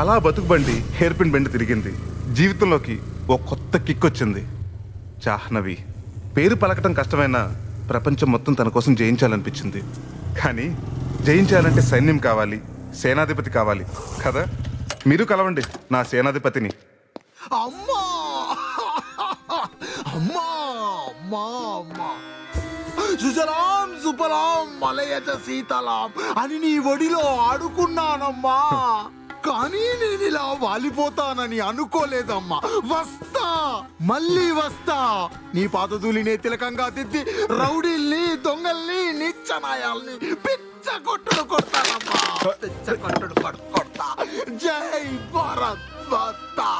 అలా బతుకుబండి hair pin bend తిరిగింది. జీవితంలోకి ఓ కొత్త కిక్ వచ్చింది. జాహ్నవి పేరు పలకటం కష్టమైన ప్రపంచం మొత్తం తన కోసం జయించాలనిపించింది. కానీ జయించాలంటే సైన్యం కావాలి, సేనాధిపతి కావాలి కదా. మీరు కలవండి నా సేనాధిపతిని. అమ్మా అమ్మా అమ్మా అమ్మా సుజలాం సుఫలాం మలయజ సీతలాం అని నీ ఒడిలో ఆడుకున్నానమ్మా. కానీ నేను ఇలా వాలిపోతానని అనుకోలేదమ్మా. వస్తా, మళ్ళీ వస్తా. నీ పాతదూలినే తిలకంగా దిద్ది రౌడీల్ని, దొంగల్ని, నిచ్చనాయాల్ని పిచ్చ కొట్టుడు కొడతానమ్మా. పిచ్చ కొట్టుడు కొడతా. జై భారత్ మాతా,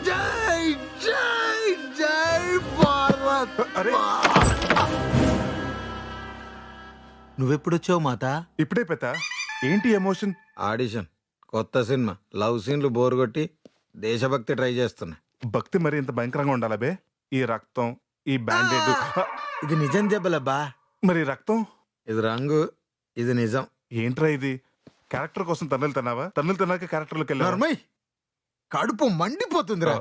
జై జై జై భారత్. అరే నువ్వెప్పుడొచ్చావు మాతా? ఇప్పుడే పెద్ద. ఏంటి ఎమోషన్? ఆడిషన్, కొత్త సినిమా, లవ్ సీన్లు బోర్ కొట్టి దేశభక్తి ట్రై చేస్తున్నా. భక్తి మరి ఇంత భయంకరంగా ఉండాలా బే? ఈ రక్తం, ఈ బ్యాండేడ్. ఇది నిజం దెబ్బలబ్బా. మరి రక్తం? ఇది రంగు, ఇది నిజం. ఏంట్రా ఇది? క్యారెక్టర్ కోసం తన్నులు తిన్నావా? తన్నులు తిన్నాక క్యారెక్టర్లోకి వెళ్ళావా? నర్మయ్, కడుపు మండిపోతుందిరా.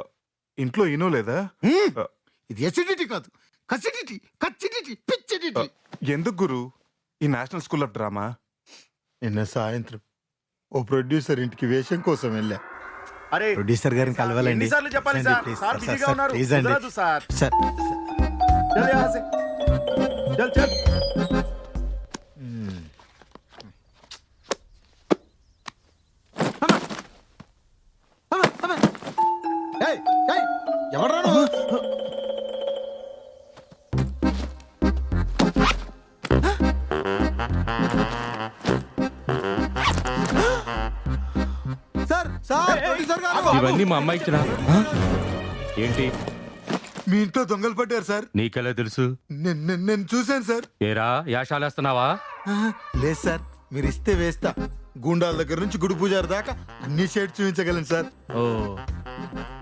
ఇంట్లో ఇనో లేదా? ఇది ఎసిడిటీ కాదు, కసిడిటీ, కచ్చిడిటీ, పిచ్చిడిటీ. ఎందుకు గురు ఈ నేషనల్ స్కూల్ ఆఫ్ డ్రామా? నిన్న సాయంత్రం ఓ ప్రొడ్యూసర్ ఇంటికి వేషం కోసం వెళ్ళా. అరే ప్రొడ్యూసర్ గారిని కలవాలండి. ఎన్నిసార్లు చెప్పాలి సార్? సార్ బిజీగా ఉన్నారు. కుదరదు సార్. సార్ చల్ యహాं से. చల్ చల్. ఎవడ్రా నువ్వు? సార్ సార్ ప్రొడ్యూసర్ గారు, ఇవన్నీ మా అమ్మాయి ఇచ్చిన ఏంటి? మీ ఇంట్లో దొంగలు పడ్డారు సార్. నీకెలా తెలుసు? నేను చూశాను సార్. ఏరా యాషాలేస్తున్నావా? లేదు సార్, మీరు ఇస్తే వేస్తా. గుండాల దగ్గర నుంచి గుడి పూజారి దాకా అన్ని షేడ్ చూపించగలను సార్. ఓ,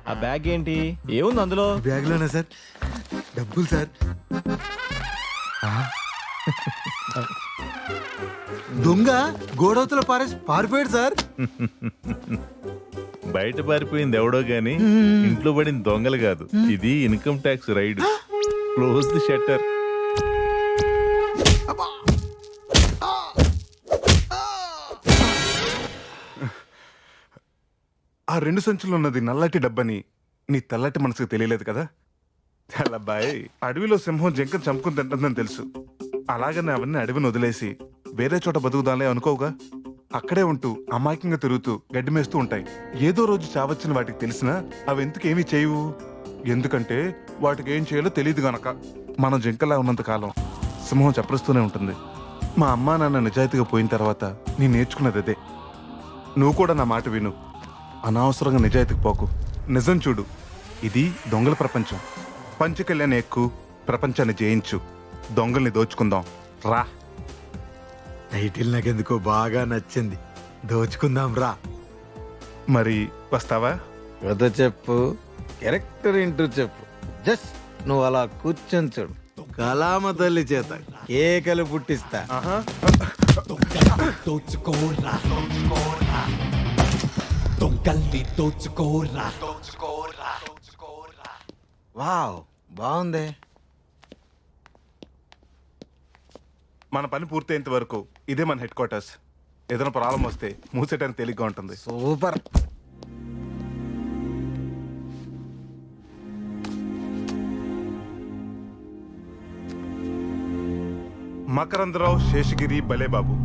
ఆ బ్యాగ్ ఏంటి? ఏముంది అందులో? బ్యాగ్ లోనే సార్ డబ్బులు సార్. దొంగ గోడవతల పారిపోయాడు సార్. బయట పారిపోయింది ఎవడో గాని ఇంట్లో పడిన దొంగలు కాదు. ఇది income tax raid. Close the shutter. ఆ 2 సంచులు ఉన్నది నల్లటి డబ్బని నీ తెల్లటి మనసుకు తెలియలేదు కదా. తెల్లబ్బాయి, అడవిలో సింహం జింకను చంపుకుని తింటుందని తెలుసు. అలాగని అవన్నీ అడవిని వదిలేసి వేరే చోట బతుకుదాలే అనుకోవుగా. అక్కడే ఉంటూ అమాయకంగా తిరుగుతూ గడ్డి మేస్తూ ఉంటాయి. ఏదో రోజు చావచ్చని వాటికి తెలిసినా అవి ఎందుకేమీ చేయవు. ఎందుకంటే వాటికి ఏం చేయాలో తెలియదు గనక. మనం జింకలా ఉన్నంత కాలం సింహం చప్పరిస్తూనే ఉంటుంది. మా అమ్మా నాన్న నిజాయితీగా పోయిన తర్వాత నేను నేర్చుకున్నది అదే. నువ్వు కూడా నా మాట విను. అనవసరంగా నిజాయితీకి పోకు. నిజం చూడు, ఇది దొంగల ప్రపంచం. పంచకళ్యాణి ఎక్కు, ప్రపంచాన్ని జయించు, దొంగల్ని దోచుకుందాం రా. టైటిల్ నాకెందుకో బాగా నచ్చింది. దోచుకుందాం రా. మరి వస్తావా? కథ చెప్పు, క్యారెక్టర్ ఏంటో చెప్పు. జస్ట్ నువ్వు అలా కూర్చొని చూడు. కళామ తల్లి చేత కేకలు పుట్టిస్తా. వావ్, బాగుంది. మన పని పూర్తయ్యేంత వరకు ఇదే మన హెడ్ క్వార్టర్స్. ఏదైనా ప్రాబ్లం వస్తే మూసేయడానికి తేలిగ్గా ఉంటుంది. సూపర్. మకరందరావు, శేషగిరి, బలేబాబు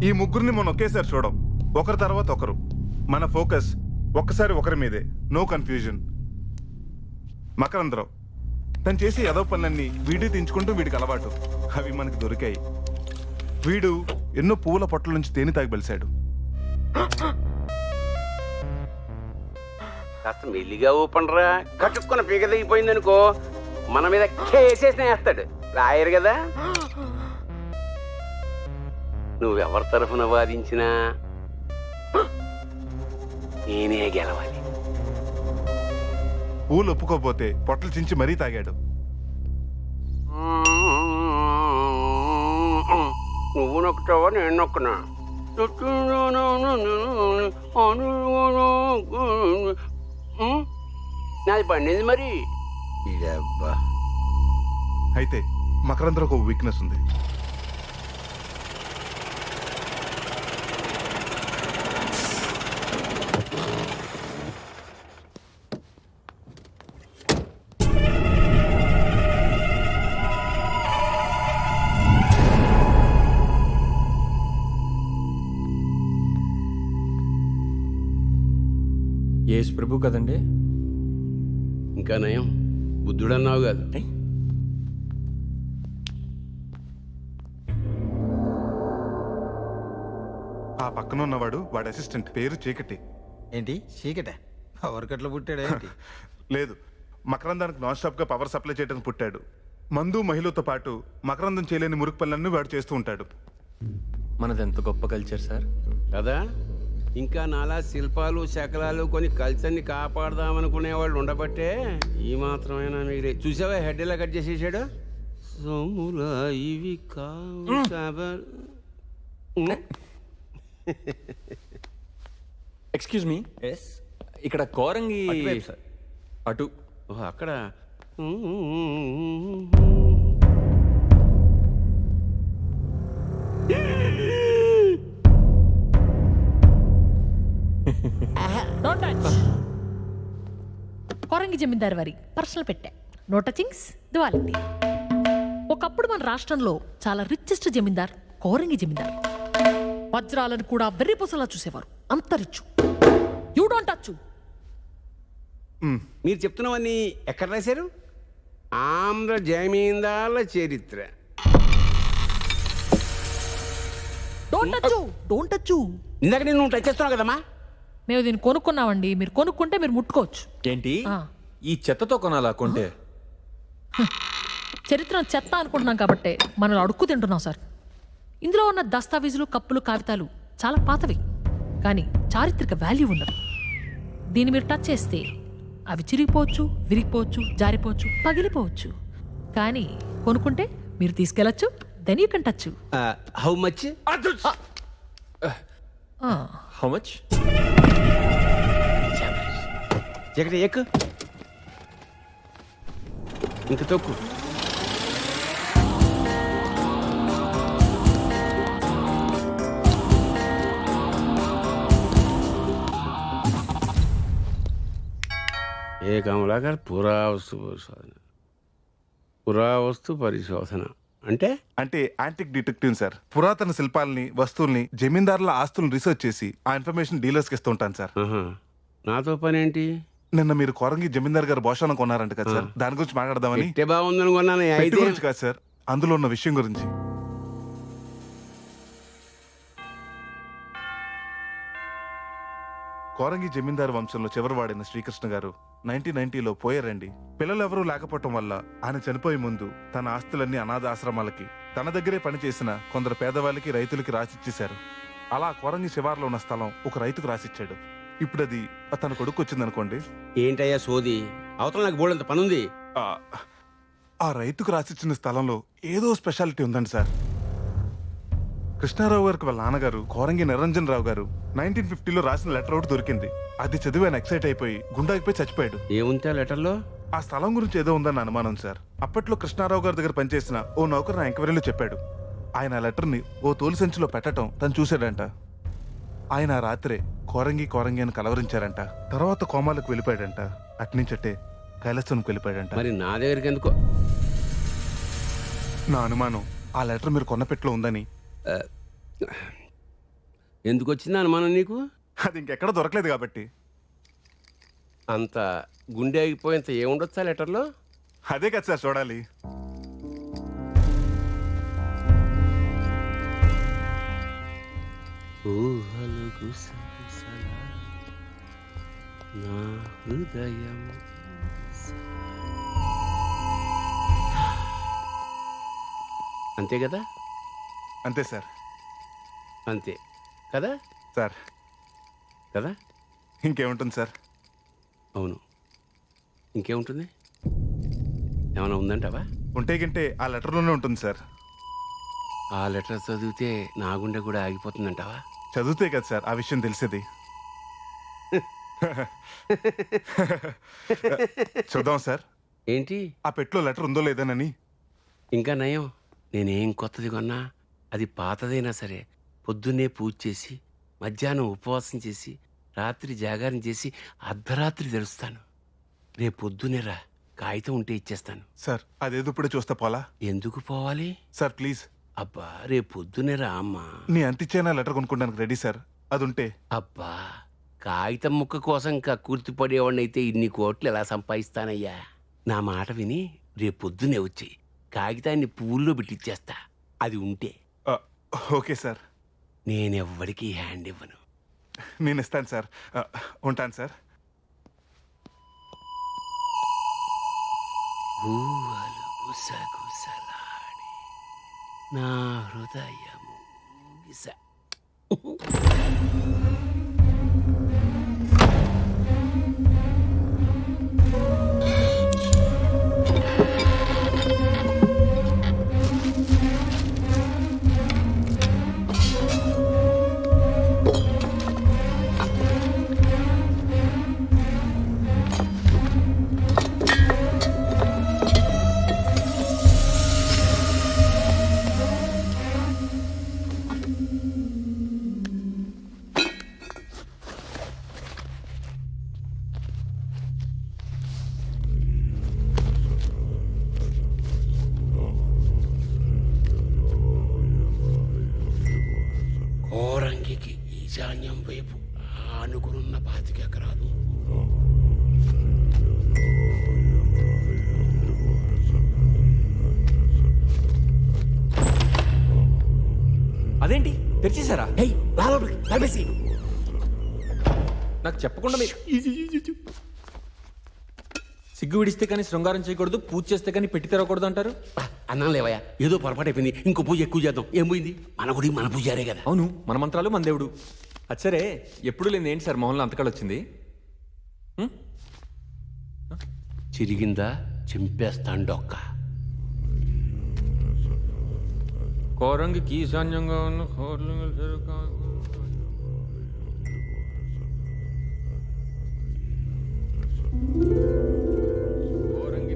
ఈ ముగ్గురిని మనం ఒకేసారి చూడం. ఒకరి తర్వాత ఒకరు. మన ఫోకస్ ఒక్కసారి ఒకరి మీదే. No confusion. మకరందరావు తను చేసే ఏదో పనులన్నీ వీడియో తీయించుకుంటూ వీడికి అలవాటు. అవి మనకి దొరికాయి. వీడు ఎన్నో పువ్వుల పొట్టల నుంచి తేనె తాగి బలిశాడు. కాస్త మెల్లిగా ఊపండ్రా. కట్టుకున్న పీక దిగిపోయింది అనుకో, మన మీద కేసేసిన వేస్తాడు. రాయరు కదా. నువ్వెవరి తరఫున వాదించినా నేనే గెలవాలి. పూలు ఒప్పుకోపోతే పొట్టలు చించి మరీ తాగాడు. నువ్వు నొక్కుతావా నేను నొక్కనా? నాది పండింది మరి. ఇడబ్బా. అయితే మకరందరకు ఒక వీక్నెస్ ఉంది. యేసు ప్రభు కదండి. ఇంకా నయం, బుద్ధుడన్నావు కాదు. ఆ పక్కన ఉన్నవాడు వాడి అసిస్టెంట్, పేరు చీకటి. ఏంటి చీకట? పవర్ కట్లో పుట్టాడు ఏంటి? లేదు, మకరందానికి నాన్ స్టాప్ గా పవర్ సప్లై చేయడానికి పుట్టాడు. మందు మహిళతో పాటు మకరందం చేయలేని మురుగు పనులన్నీ వాడు చేస్తూ ఉంటాడు. మనది ఎంత గొప్ప కల్చర్ సార్. కదా, ఇంకా నాలా శిల్పాలు శకలాలు కొన్ని కల్చర్ని కాపాడదామనుకునే వాళ్ళు ఉండబట్టే ఈ మాత్రమైనా మీరే చూసావా హెడ్ ఎలా కట్ చేసేసాడు. సోములా ఇవి కావు సబర్. ఎక్స్క్యూజ్ మీ, ఇక్కడ కోరంగి అటువైపు సార్. అటు. ఓహో, అక్కడ. కొరంగి జమీందారు వారి పర్సనల్ పెట్టా. No touchings, duality. ఒకప్పుడు మన రాష్ట్రంలో చాలా రిచెస్ట్ జమీందార్ కోరంగి జమీందార్. వజ్రాలను కూడా వెర్రిపూసలా చూసేవారు, అంత రిచ్చు. You don't touch. మీరు చెప్తున్నవన్నీ ఎక్కడ రాశారు? ఆంధ్ర జమీందార్ల చరిత్ర. Don't touch, don't touch. ఇందాక నేను టచ్ చేస్తున్నావు కదమ్మా. మేము దీన్ని కొనుక్కున్నామండి, మీరు కొనుక్కుంటే మీరు ముట్టుకోవచ్చు. ఏంటి ఆ. ఈ చెత్తతో కొనాలా కొంటే? చరిత్రను చెత్త అనుకుంటున్నాం కాబట్టి మనం అడుక్కు తింటున్నాం సార్. ఇందులో ఉన్న దస్తావేజులు, కప్పులు, కాగితాలు చాలా పాతవి, కానీ చారిత్రక వాల్యూ ఉన్నది. దీన్ని మీరు టచ్ చేస్తే అవి చిరిగిపోవచ్చు, విరిగిపోవచ్చు, జారిపోవచ్చు, పగిలిపోవచ్చు. కానీ కొనుక్కుంటే మీరు తీసుకెళ్ళచ్చు. Then you can touch. How much? How much? ఎక్కడ ఎక్కు, ఇంక తొక్కు. ఏ కమలాకర్ పురావస్తు పరిశోధన. పురావస్తు పరిశోధన అంటే అంటే యాంటిక్ డిటెక్టివ్ సార్. పురాతన శిల్పాలని, వస్తువుల్ని, జమీందారుల ఆస్తులను రీసెర్చ్ చేసి ఆ ఇన్ఫర్మేషన్ డీలర్స్కి ఇస్తూ ఉంటాను సార్. నాతో పని ఏంటి? నిన్న మీరు కోరంగి జమీందార్ గారు భోషణం కొన్నారంట కదా సార్, దాని గురించి మాట్లాడదామని. పెట్టే బాగుందని కొన్నాను. పెట్టి అయితే గురించి కాదు సార్, అందులో ఉన్న విషయం గురించి. కోరంగి జమీందారు వంశంలో చివరి వాడిన శ్రీకృష్ణ గారు 1990లో పోయారండి. పిల్లలు ఎవరూ లేకపోవటం వల్ల ఆయన చనిపోయే ముందు తన ఆస్తులన్నీ అనాథ ఆశ్రమాలకి, తన దగ్గరే పనిచేసిన కొందరు పేదవాళ్ళకి, రైతులకి రాసిచ్చేశారు. అలా కోరంగి శివార్లో ఉన్న స్థలం ఒక రైతుకు రాసిచ్చాడు. ఇప్పుడు అది తన కొడుకు వచ్చిందనుకోండి. ఏంటయ్యా సోది, అవతల నాకు బోల్డంత పనుంది. ఆ రైతుకు రాసిచ్చిన స్థలంలో ఏదో స్పెషాలిటీ ఉందండి సార్. కృష్ణారావు గారికి వాళ్ళ నాన్నగారు కోరంగి నిరంజన్ రావు గారు 1950లో రాసిన లెటర్ ఒకటి దొరికింది. అది చదివి ఆయన ఎక్సైట్ అయిపోయి గుండాగిపోయి చచ్చిపోయాడు. ఏముంటే లెటర్లో? ఆ స్థలం గురించి ఏదో ఉందని అనుమానం సార్. అప్పట్లో కృష్ణారావు గారి దగ్గర పనిచేసిన ఓ నౌకరు నా ఎంక్వైరీలో చెప్పాడు. ఆయన ఆ లెటర్ని ఓ తోలు సంచిలో పెట్టడం తను చూశాడంట. ఆయన ఆ రాత్రే కోరంగి కోరంగి అని కలవరించారంట. తర్వాత కోమాలకు వెళ్ళిపోయాడంట. అట్నుంచట్టే కైలాసానికి వెళ్ళిపోయాడంట. మరి నా దగ్గరికి ఎందుకో? నా అనుమానం ఆ లెటర్ మీరు కొన్నపెట్లో ఉందని. ఎందుకు వచ్చింది అనుమానం నీకు? అది ఇంకెక్కడ దొరకలేదు కాబట్టి. అంత గుండె ఆగిపోయేంత ఏముండొచ్చా లెటర్లో? అదే కదా సార్ చూడాలి. ఊహలు గుసగుసల నా హృదయం. అంతే కదా? అంతే సార్. అంతే కదా సార్ కదా? ఇంకేముంటుంది సార్? అవును, ఇంకేముంటుంది? ఏమైనా ఉందంటావా? ఉంటే గింటే ఆ లెటర్లోనే ఉంటుంది సార్. ఆ లెటర్ చదివితే నా గుండె కూడా ఆగిపోతుందంటావా? చదివితే కదా సార్ ఆ విషయం తెలిసేది. చూద్దాం సార్. ఏంటి ఆ పెట్లో లెటర్ ఉందో లేదోనని. ఇంకా నయం, నేనేం కొత్తది కొన్నా అది పాతదైనా సరే పొద్దున్నే పూజ చేసి మధ్యాహ్నం ఉపవాసం చేసి రాత్రి జాగారం చేసి అర్ధరాత్రి తెరుస్తాను. రేపు పొద్దున్నే రా, కాగితం ఉంటే ఇచ్చేస్తాను. సార్ అదేదో ఇప్పుడే చూస్తే పోలా? ఎందుకు పోవాలి? Sir please. అబ్బా రేపు పొద్దున్నే రా అమ్మా. నీ అంతిచ్చైనా లెటర్ కొనుక్కోడానికి రెడీ సార్. అది ఉంటే. అబ్బా కాగితం ముక్క కోసం కక్కుర్తి పడేవాడినైతే ఇన్ని కోట్లు ఎలా సంపాదిస్తానయ్యా. నా మాట విని రేపు పొద్దున్నే వచ్చి కాగితాన్ని పువ్వుల్లో పెట్టిచ్చేస్తా. అది ఉంటే. Okay sir. నేనెవ్వడికి హ్యాండ్ ఇవ్వను. నేను ఇస్తాను సార్. ఉంటాను సార్. ఊహలు గుసగుసలాడి నా హృదయము గిస. కోరంగికి ఈశాన్యం వైపు ఆనుకునున్న 25 ఎకరాలు. అదేంటి తెరిచేశారా? ఏయ్, రా లోపలికి, తలపేసి. నాకు చెప్పకుండా సిగ్గు విడిస్తే కానీ శృంగారం చేయకూడదు, పూజ చేస్తే కానీ పెట్టి తెరవకూడదు అంటారు. అన్నం లేవయ్యా, ఏదో పొరపాటు అయిపోయింది. ఇంకో పూజ ఎక్కువ చేద్దాం. ఏం పోయింది? మన గుడి మన పూజారే కదా. అవును, మన మంత్రాలు మన దేవుడు. అచ్చరే ఎప్పుడు లేని ఏంటి సార్ మొహంలో అంతకాలు వచ్చింది? చిరిగిందా చింపేస్తాను డొక్క. కోరంగికి ఈశాన్యంగా ఉన్న కోరంగి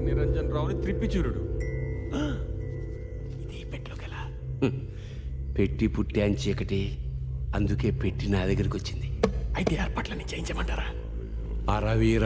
నిరంజన్ రావుని త్రిప్పిచూరుడు. ఇది పెట్లోకెలా పెట్టి పుట్టాను చీకటి, అందుకే పెట్టి నా దగ్గరికి వచ్చింది. అయితే ఏర్పాట్లన్నీ చేయించమంటారా? అరవీర